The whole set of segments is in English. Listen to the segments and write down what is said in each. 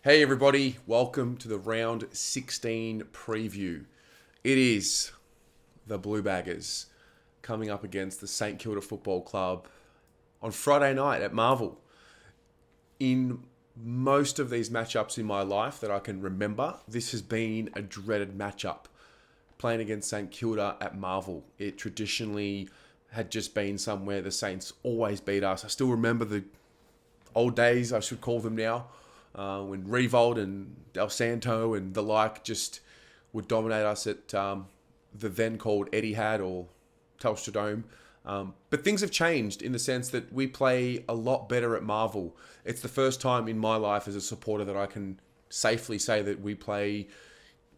Hey everybody, welcome to the round 16 preview. It is the Blue Baggers coming up against the St Kilda Football Club on Friday night at Marvel. In most of these matchups in my life that I can remember, this has been a dreaded matchup. Playing against St Kilda at Marvel. It traditionally had just been somewhere the Saints always beat us. I still remember the old days, I should call them now, when Revolt and Del Santo and the like just would dominate us at the then called Etihad or Telstra Dome. But things have changed in the sense that we play a lot better at Marvel. It's the first time in my life as a supporter that I can safely say that we play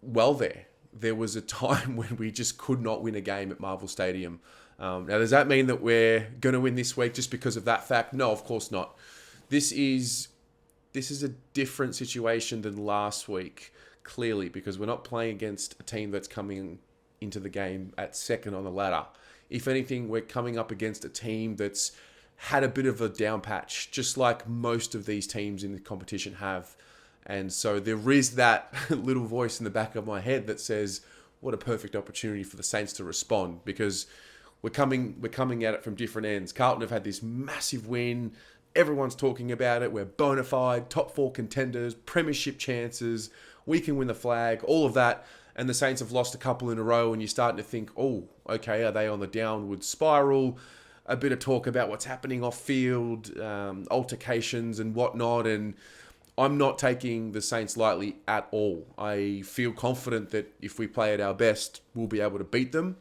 well there. There was a time when we just could not win a game at Marvel Stadium. Now, does that mean that we're going to win this week just because of that fact? No, of course not. This is a different situation than last week, clearly, because we're not playing against a team that's coming into the game at second on the ladder. If anything, we're coming up against a team that's had a bit of a down patch, just like most of these teams in the competition have. And so there is that little voice in the back of my head that says, what a perfect opportunity for the Saints to respond, because we're coming at it from different ends. Carlton have had this massive win. Everyone's talking about it. We're bona fide, top four contenders, premiership chances. We can win the flag, all of that. And the Saints have lost a couple in a row, and you're starting to think, oh, okay, are they on the downward spiral? A bit of talk about what's happening off field, altercations and whatnot. And I'm not taking the Saints lightly at all. I feel confident that if we play at our best, we'll be able to beat them.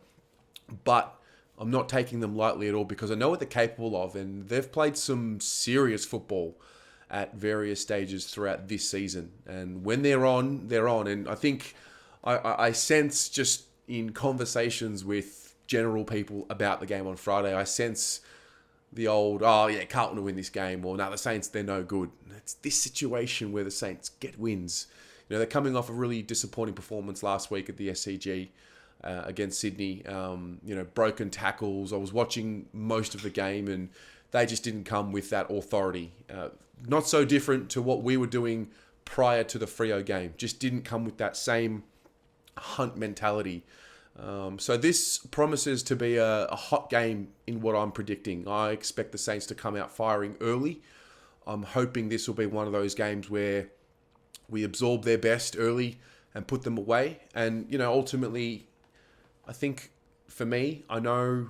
But I'm not taking them lightly at all because I know what they're capable of, and they've played some serious football at various stages throughout this season. And when they're on, they're on. And I think I sense just in conversations with general people about the game on Friday, I sense the old, oh yeah, Carlton will win this game, or no, the Saints, they're no good. It's this situation where the Saints get wins. You know, they're coming off a really disappointing performance last week at the SCG. Against Sydney, broken tackles. I was watching most of the game and they just didn't come with that authority. Not so different to what we were doing prior to the Freo game. Just didn't come with that same hunt mentality. So this promises to be a hot game in what I'm predicting. I expect the Saints to come out firing early. I'm hoping this will be one of those games where we absorb their best early and put them away. And, ultimately, I think for me, I know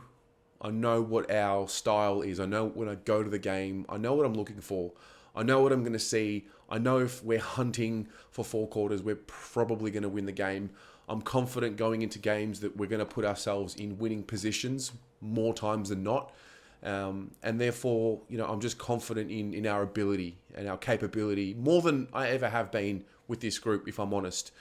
what our style is. I know when I go to the game, I know what I'm looking for. I know what I'm going to see. I know if we're hunting for four quarters, we're probably going to win the game. I'm confident going into games that we're going to put ourselves in winning positions more times than not. And therefore, I'm just confident in our ability and our capability more than I ever have been with this group, if I'm honest.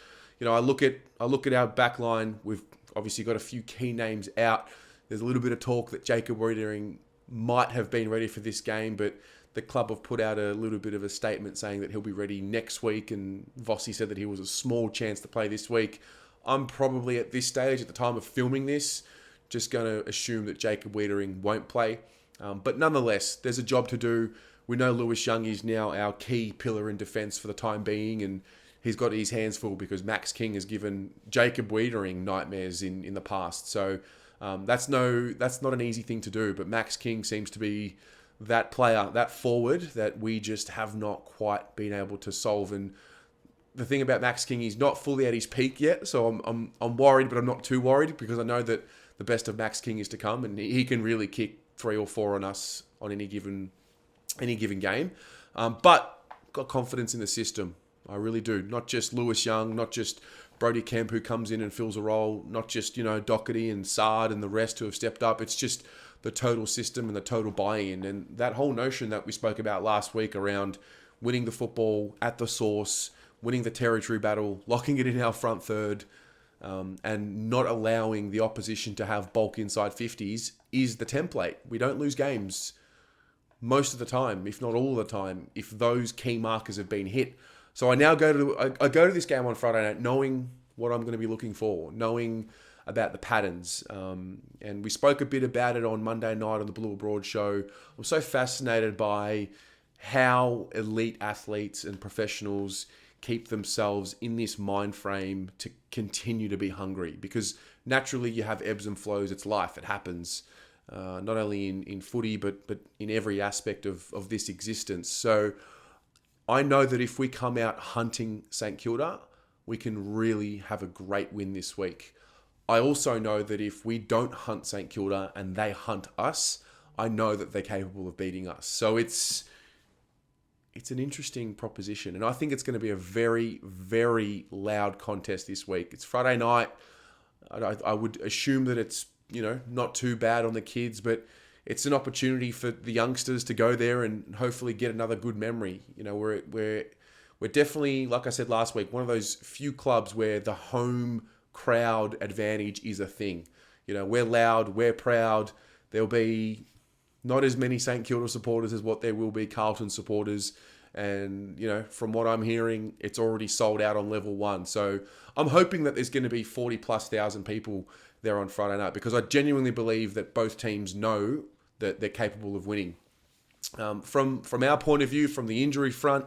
I look at our back line. We've obviously got a few key names out. There's a little bit of talk that Jacob Wiedering might have been ready for this game, but the club have put out a little bit of a statement saying that he'll be ready next week, and Vossi said that he was a small chance to play this week. I'm probably at this stage, at the time of filming this, just going to assume that Jacob Wiedering won't play. But nonetheless, there's a job to do. We know Lewis Young is now our key pillar in defence for the time being, and he's got his hands full because Max King has given Jacob Wiedering nightmares in the past. So that's not an easy thing to do. But Max King seems to be that player, that forward that we just have not quite been able to solve. And the thing about Max King, he's not fully at his peak yet. So I'm worried, but I'm not too worried because I know that the best of Max King is to come, and he can really kick 3 or 4 on us on any given game. But got confidence in the system. I really do. Not just Lewis Young, not just Brody Kemp who comes in and fills a role, not just, Doherty and Sard and the rest who have stepped up. It's just the total system and the total buy-in. And that whole notion that we spoke about last week around winning the football at the source, winning the territory battle, locking it in our front third, and not allowing the opposition to have bulk inside 50s is the template. We don't lose games most of the time, if not all the time, if those key markers have been hit. So I now go to this game on Friday night knowing what I'm going to be looking for, knowing about the patterns. And we spoke a bit about it on Monday night on the Blue Abroad show. I'm so fascinated by how elite athletes and professionals keep themselves in this mind frame to continue to be hungry, because naturally you have ebbs and flows. It's life. It happens, not only in footy, but in every aspect of this existence. So I know that if we come out hunting St Kilda, we can really have a great win this week. I also know that if we don't hunt St Kilda and they hunt us, I know that they're capable of beating us. So it's an interesting proposition. And I think it's going to be a very, very loud contest this week. It's Friday night. I would assume that it's, not too bad on the kids, but it's an opportunity for the youngsters to go there and hopefully get another good memory. We're definitely, like I said last week, one of those few clubs where the home crowd advantage is a thing. We're loud, we're proud. There'll be not as many St Kilda supporters as what there will be Carlton supporters. And, from what I'm hearing, it's already sold out on level 1. So I'm hoping that there's going to be 40,000+ people there on Friday night, because I genuinely believe that both teams know that they're capable of winning. From our point of view, from the injury front,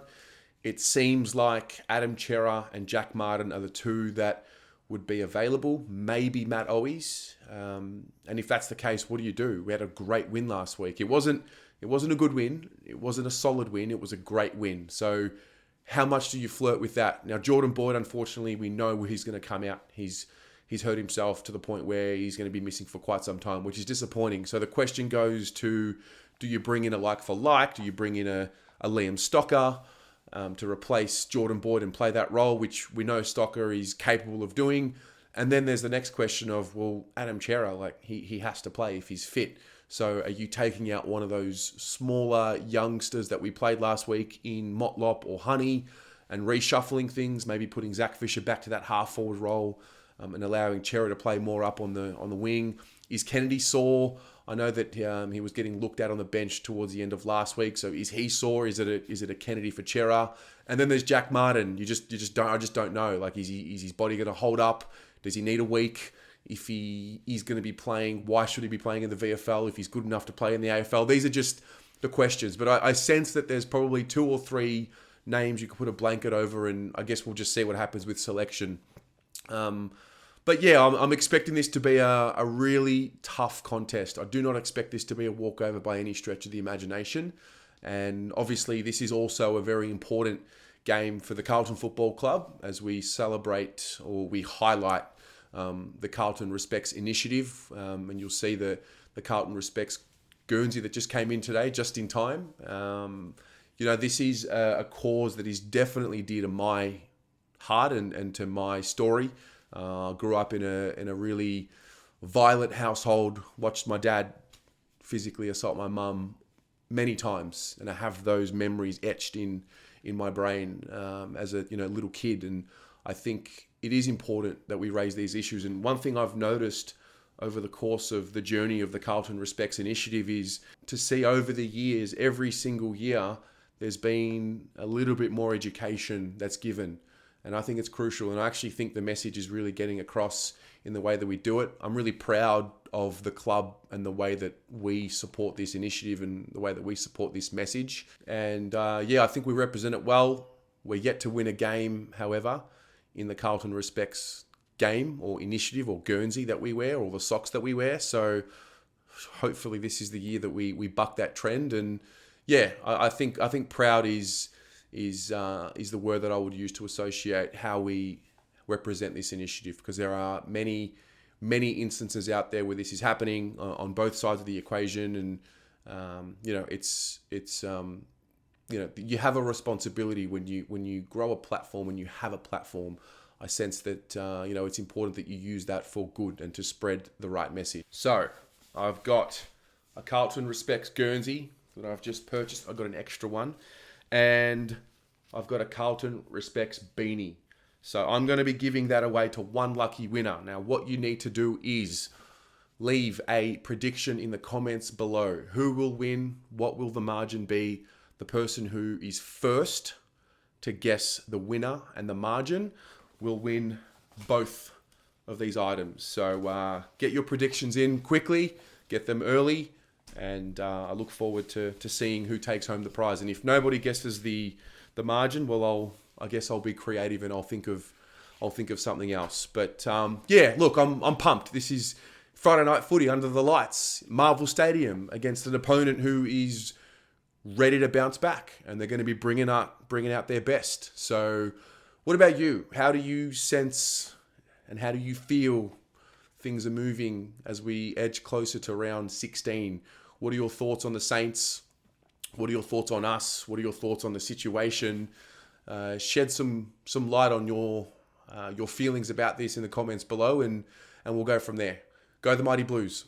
it seems like Adam Cerra and Jack Martin are the two that would be available. Maybe Matt Owies. And if that's the case, what do? We had a great win last week. It wasn't a good win. It wasn't a solid win. It was a great win. So how much do you flirt with that? Now, Jordan Boyd, unfortunately, we know where he's going to come out. He's hurt himself to the point where he's going to be missing for quite some time, which is disappointing. So the question goes to, do you bring in a like for like? Do you bring in a Liam Stocker to replace Jordan Boyd and play that role, which we know Stocker is capable of doing? And then there's the next question of, well, Adam Cerra, he has to play if he's fit. So are you taking out one of those smaller youngsters that we played last week in Motlop or Honey and reshuffling things, maybe putting Zach Fisher back to that half-forward role and allowing Cerra to play more up on the wing? Is Kennedy sore? I know that he was getting looked at on the bench towards the end of last week. So is he sore? Is it a Kennedy for Cerra? And then there's Jack Martin. I just don't know. Is his body going to hold up? Does he need a week? If he is going to be playing, why should he be playing in the VFL if he's good enough to play in the AFL? These are just the questions. But I sense that there's probably 2 or 3 names you could put a blanket over, and I guess we'll just see what happens with selection. But yeah, I'm expecting this to be a really tough contest. I do not expect this to be a walkover by any stretch of the imagination. And obviously, this is also a very important game for the Carlton Football Club as we celebrate, or we highlight, the Carlton Respects initiative. And you'll see the Carlton Respects Guernsey that just came in today, just in time. This is a cause that is definitely dear to my heart and to my story. Grew up in a really violent household, watched my dad physically assault my mum many times, and I have those memories etched in my brain as a little kid. And I think it is important that we raise these issues. And one thing I've noticed over the course of the journey of the Carlton Respects initiative is to see over the years, every single year, there's been a little bit more education that's given. And I think it's crucial. And I actually think the message is really getting across in the way that we do it. I'm really proud of the club and the way that we support this initiative and the way that we support this message. And I think we represent it well. We're yet to win a game, however, in the Carlton Respects game or initiative or Guernsey that we wear, or the socks that we wear. So hopefully this is the year that we buck that trend. And yeah, I think proud is the word that I would use to associate how we represent this initiative, because there are many instances out there where this is happening on both sides of the equation. And you have a responsibility when you grow a platform, when you have a platform. I sense that it's important that you use that for good and to spread the right message. So I've got a Carlton Respects Guernsey that I've just purchased. I've got an extra one, and I've got a Carlton Respects beanie. So I'm going to be giving that away to one lucky winner. Now, what you need to do is leave a prediction in the comments below. Who will win? What will the margin be? The person who is first to guess the winner and the margin will win both of these items. So get your predictions in quickly, get them early, and I look forward to seeing who takes home the prize. And if nobody guesses the margin, well, I guess I'll be creative and I'll think of something else. But yeah, look, I'm pumped. This is Friday night footy under the lights, Marvel Stadium, against an opponent who is ready to bounce back, and they're going to be bringing out their best. So, what about you? How do you sense and how do you feel things are moving as we edge closer to round 16? What are your thoughts on the Saints? What are your thoughts on us? What are your thoughts on the situation? Shed some light on your feelings about this in the comments below, and we'll go from there. Go the Mighty Blues.